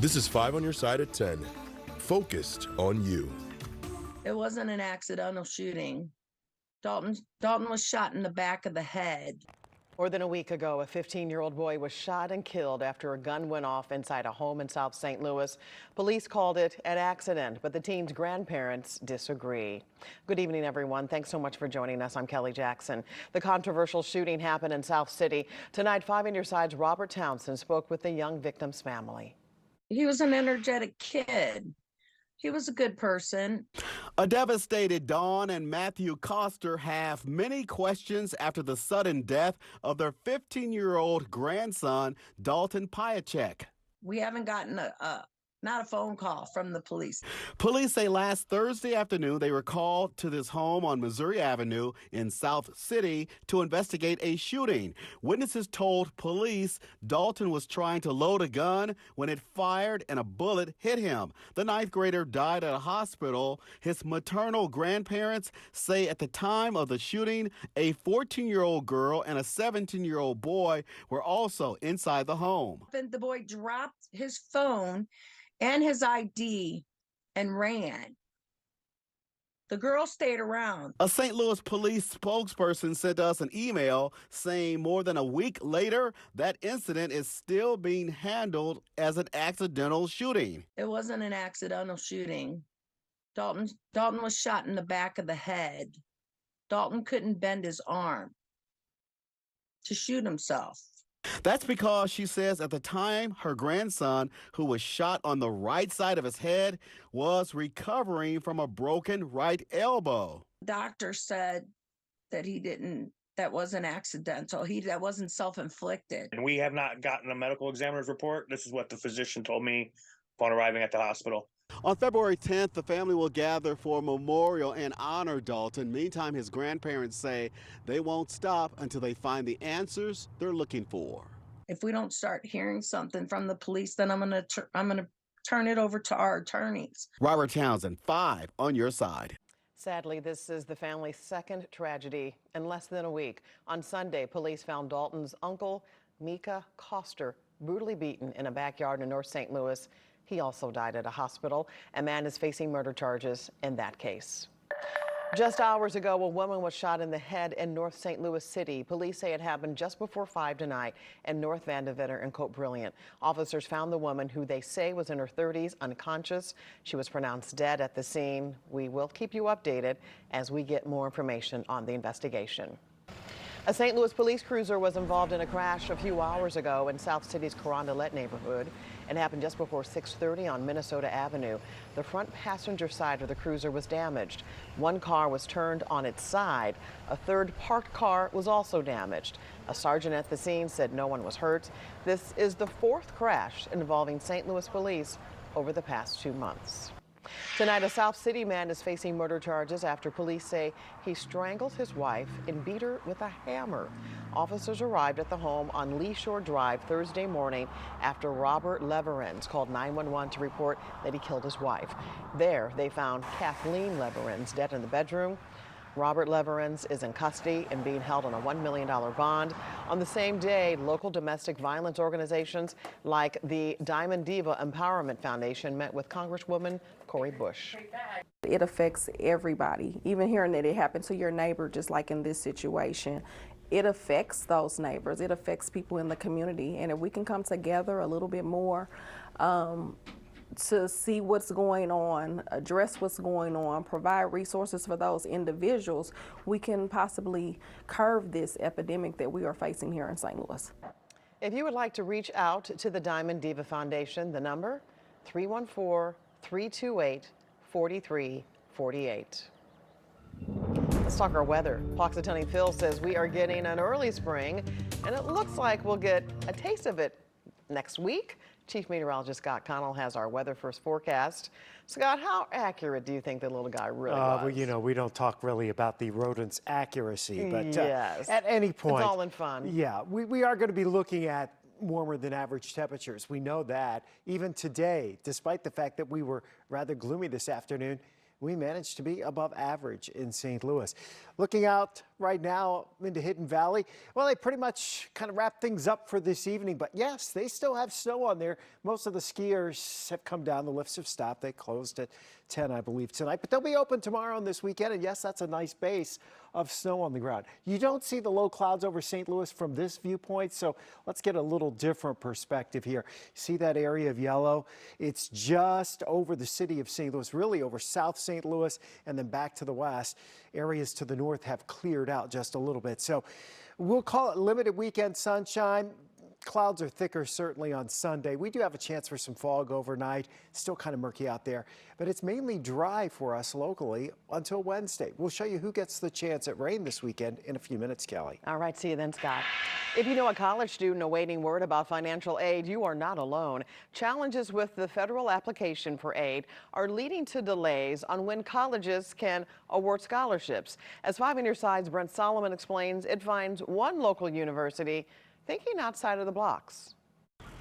This is 5 on your side at 10. Focused on you. It wasn't an accidental shooting. Dalton was shot in the back of the head. More than a week ago, a 15-year-old boy was shot and killed after a gun went off inside a home in South St. Louis. Police called it an accident, but the teen's grandparents disagree. Good evening, everyone. Thanks so much for joining us. I'm Kelly Jackson. The controversial shooting happened in South City. Tonight, 5 on your side's Robert Townsend spoke with the young victim's family. He was an energetic kid. He was a good person. A devastated Dawn and Matthew Coster have many questions after the sudden death of their 15-year-old grandson, Dalton Piacek. We haven't gotten not a phone call from the police. Police say last Thursday afternoon they were called to this home on Missouri Avenue in South City to investigate a shooting. Witnesses told police Dalton was trying to load a gun when it fired and a bullet hit him. The 9th grader died at a hospital. His maternal grandparents say at the time of the shooting, a 14-year-old girl and a 17-year-old boy were also inside the home. Then the boy dropped his phone and his ID and ran. The girl stayed around. A St. Louis police spokesperson sent us an email saying more than a week later, that incident is still being handled as an accidental shooting. It wasn't an accidental shooting. Dalton was shot in the back of the head. Dalton couldn't bend his arm to shoot himself. That's because she says at the time her grandson, who was shot on the right side of his head, was recovering from a broken right elbow. Doctor said that that wasn't accidental. That wasn't self-inflicted. And we have not gotten a medical examiner's report. This is what the physician told me upon arriving at the hospital. On February 10th, the family will gather for a memorial and honor Dalton. Meantime, his grandparents say they won't stop until they find the answers they're looking for. If we don't start hearing something from the police, then I'm gonna turn it over to our attorneys. Robert Townsend, 5 on your side. Sadly, this is the family's second tragedy in less than a week. On Sunday, police found Dalton's uncle, Micah Coster, brutally beaten in a backyard in North St. Louis. He also died at a hospital. A man is facing murder charges in that case. Just hours ago, a woman was shot in the head in North St. Louis City. Police say it happened just before 5 tonight in North Vandevetter and Cote Brilliant. Officers found the woman, who they say was in her 30s, unconscious. She was pronounced dead at the scene. We will keep you updated as we get more information on the investigation. A St. Louis police cruiser was involved in a crash a few hours ago in South City's Carondelet neighborhood. It happened just before 6:30 on Minnesota Avenue. The front passenger side of the cruiser was damaged. One car was turned on its side. A third parked car was also damaged. A sergeant at the scene said no one was hurt. This is the 4th crash involving St. Louis police over the past 2 months. Tonight, a South City man is facing murder charges after police say he strangled his wife and beat her with a hammer. Officers arrived at the home on Lee Shore Drive Thursday morning after Robert Leverens called 911 to report that he killed his wife. There, they found Kathleen Leverens dead in the bedroom. Robert Leverens is in custody and being held on a $1 million bond. On the same day, local domestic violence organizations like the Diamond Diva Empowerment Foundation met with Congresswoman Cori Bush. It affects everybody, even hearing that it happened to your neighbor, just like in this situation. It affects those neighbors. It affects people in the community. And if we can come together a little bit more, to see what's going on, address what's going on, provide resources for those individuals, we can possibly curb this epidemic that we are facing here in St. Louis. If you would like to reach out to the Diamond Diva Foundation, the number 314-328-4348. Let's talk our weather. Poxitani Phil says we are getting an early spring, and it looks like we'll get a taste of it next week. Chief Meteorologist Scott Connell has our weather first forecast. Scott, how accurate do you think the little guy really was? Well, you know, we don't talk really about the rodent's accuracy, but yes. At any point, it's all in fun. Yeah, we are going to be looking at warmer than average temperatures. We know that. Even today, despite the fact that we were rather gloomy this afternoon, we managed to be above average in St. Louis. Looking out right now into Hidden Valley, well, they pretty much kind of wrap things up for this evening, but yes, they still have snow on there. Most of the skiers have come down, the lifts have stopped. They closed at 10, I believe, tonight, but they'll be open tomorrow and this weekend, and yes, that's a nice base of snow on the ground. You don't see the low clouds over St. Louis from this viewpoint, so let's get a little different perspective here. See that area of yellow? It's just over the city of St. Louis, really over South St. Louis and then back to the west. Areas to the north have cleared out just a little bit. So we'll call it limited weekend sunshine. Clouds are thicker certainly on Sunday. We do have a chance for some fog overnight. Still kind of murky out there, but it's mainly dry for us locally until Wednesday. We'll show you who gets the chance at rain this weekend in a few minutes, Kelly. All right, see you then, Scott. If you know a college student awaiting word about financial aid, you are not alone. Challenges with the federal application for aid are leading to delays on when colleges can award scholarships. As 5 on Your Side's Brent Solomon explains, it finds one local university thinking outside of the blocks.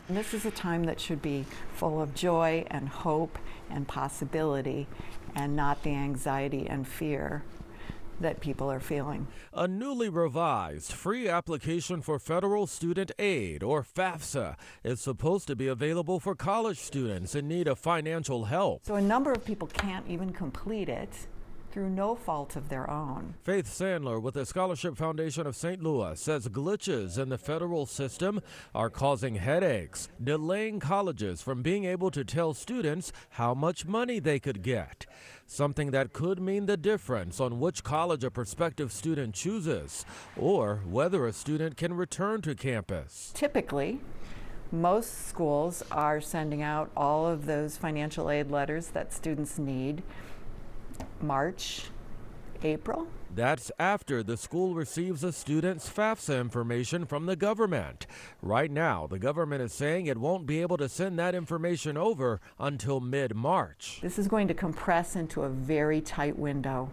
And this is a time that should be full of joy and hope and possibility, and not the anxiety and fear that people are feeling. A newly revised free application for federal student aid, or FAFSA, is supposed to be available for college students in need of financial help. So a number of people can't even complete it through no fault of their own. Faith Sandler with the Scholarship Foundation of St. Louis says glitches in the federal system are causing headaches, delaying colleges from being able to tell students how much money they could get. Something that could mean the difference on which college a prospective student chooses, or whether a student can return to campus. Typically, most schools are sending out all of those financial aid letters that students need March, April. That's after the school receives a student's FAFSA information from the government. Right now, the government is saying it won't be able to send that information over until mid-March. This is going to compress into a very tight window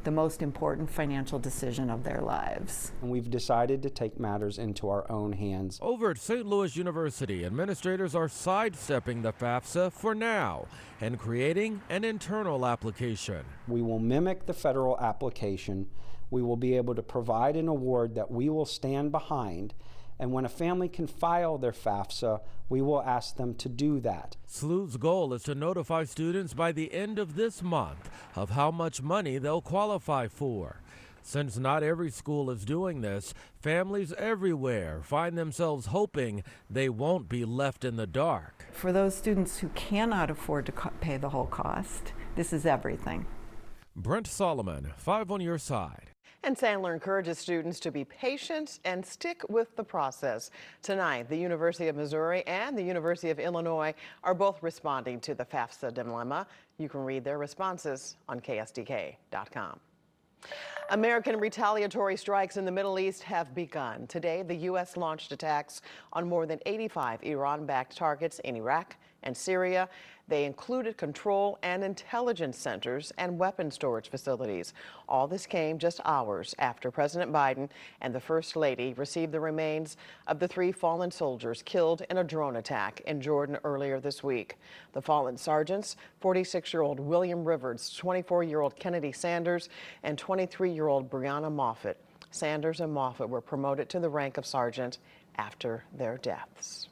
the most important financial decision of their lives. And we've decided to take matters into our own hands. Over at St. Louis University, administrators are sidestepping the FAFSA for now and creating an internal application. We will mimic the federal application. We will be able to provide an award that we will stand behind. And when a family can file their FAFSA, we will ask them to do that. SLU's goal is to notify students by the end of this month of how much money they'll qualify for. Since not every school is doing this, families everywhere find themselves hoping they won't be left in the dark. For those students who cannot afford to pay the whole cost, this is everything. Brent Solomon, 5 on Your Side. And Sandler encourages students to be patient and stick with the process. Tonight, the University of Missouri and the University of Illinois are both responding to the FAFSA dilemma. You can read their responses on KSDK.com. American retaliatory strikes in the Middle East have begun. Today, the U.S. launched attacks on more than 85 Iran-backed targets in Iraq and Syria. They included control and intelligence centers and weapon storage facilities. All this came just hours after President Biden and the First Lady received the remains of the 3 fallen soldiers killed in a drone attack in Jordan earlier this week. The fallen sergeants, 46-year-old William Rivers, 24-year-old Kennedy Sanders, and 23-year-old Breonna Moffett. Sanders and Moffett were promoted to the rank of sergeant after their deaths.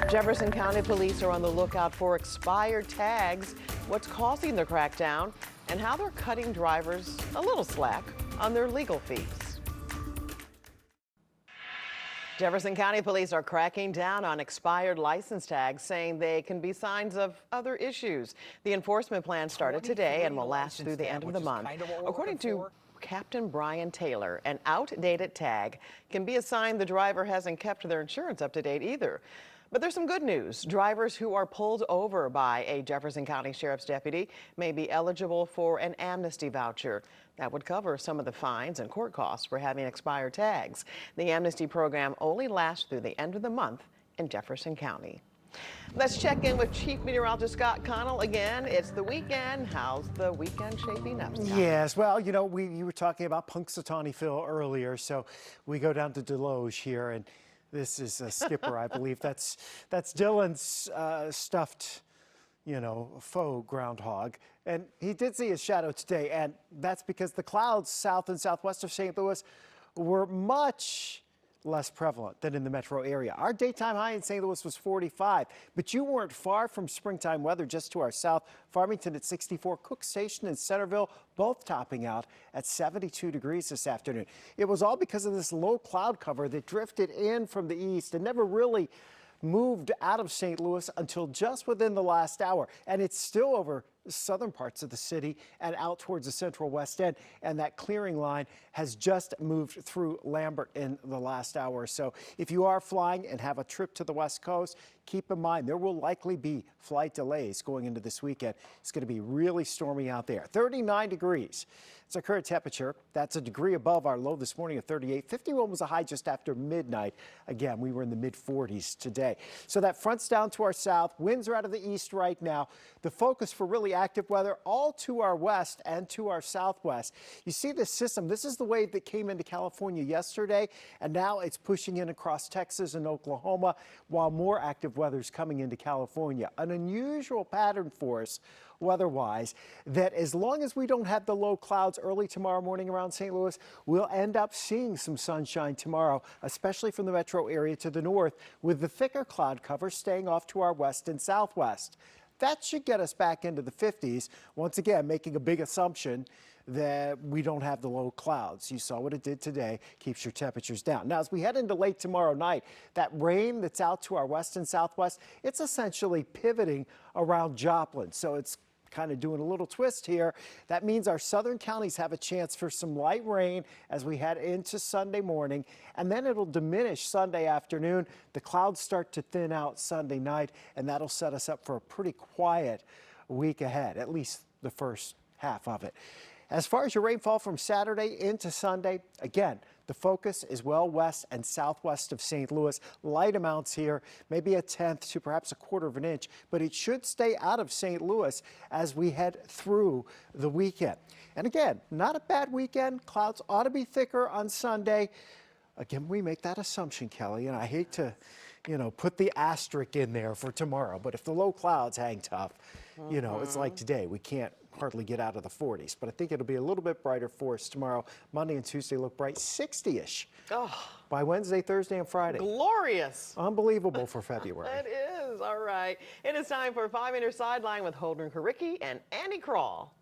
Jefferson County Police are on the lookout for expired tags, what's causing the crackdown, and how they're cutting drivers a little slack on their legal fees. Jefferson County Police are cracking down on expired license tags, saying they can be signs of other issues. The enforcement plan started today and will last through the end of the month. According to Captain Brian Taylor, an outdated tag can be a sign the driver hasn't kept their insurance up to date either. But there's some good news. Drivers who are pulled over by a Jefferson County Sheriff's deputy may be eligible for an amnesty voucher. That would cover some of the fines and court costs for having expired tags. The amnesty program only lasts through the end of the month in Jefferson County. Let's check in with Chief Meteorologist Scott Connell again. It's the weekend. How's the weekend shaping up, Scott? Yes, well, you know, you were talking about Punxsutawney Phil earlier, so we go down to Deloge here, and this is a skipper, I believe. That's Dylan's stuffed, faux groundhog. And he did see his shadow today, and that's because the clouds south and southwest of St. Louis were much less prevalent than in the metro area. Our daytime high in St. Louis was 45, but you weren't far from springtime weather just to our south. Farmington at 64, Cook Station and Centerville both topping out at 72 degrees this afternoon. It was all because of this low cloud cover that drifted in from the east and never really moved out of St. Louis until just within the last hour. And it's still over southern parts of the city and out towards the central west end. And that clearing line has just moved through Lambert in the last hour or so. If you are flying and have a trip to the West Coast, keep in mind there will likely be flight delays going into this weekend. It's going to be really stormy out there. 39 degrees. It's our current temperature. That's a degree above our low this morning at 38. 51 was a high just after midnight. Again, we were in the mid 40s today. So that front's down to our south. Winds are out of the east right now. The focus for really active weather all to our west and to our southwest. You see this system. This is the wave that came into California yesterday, and now it's pushing in across Texas and Oklahoma while more active weather is coming into California. An unusual pattern for us weather-wise, that as long as we don't have the low clouds early tomorrow morning around St. Louis, we'll end up seeing some sunshine tomorrow, especially from the metro area to the north, with the thicker cloud cover staying off to our west and southwest. That should get us back into the 50s, once again making a big assumption that we don't have the low clouds. You saw what it did today, keeps your temperatures down. Now, as we head into late tomorrow night, that rain that's out to our west and southwest, it's essentially pivoting around Joplin. So it's kind of doing a little twist here. That means our southern counties have a chance for some light rain as we head into Sunday morning, and then it'll diminish Sunday afternoon. The clouds start to thin out Sunday night, and that'll set us up for a pretty quiet week ahead, at least the first half of it. As far as your rainfall from Saturday into Sunday, again, the focus is well west and southwest of St. Louis. Light amounts here, maybe a tenth to perhaps a quarter of an inch, but it should stay out of St. Louis as we head through the weekend. And again, not a bad weekend. Clouds ought to be thicker on Sunday. Again, we make that assumption, Kelly, and I hate to, put the asterisk in there for tomorrow, but if the low clouds hang tough, it's like today. We can't hardly get out of the 40s, but I think it'll be a little bit brighter for us tomorrow. Monday and Tuesday look bright, 60-ish. By Wednesday, Thursday, and Friday. Glorious. Unbelievable for February. It is. All right. It is time for 5 Minute Sideline with Holden Karicki and Andy Crawl.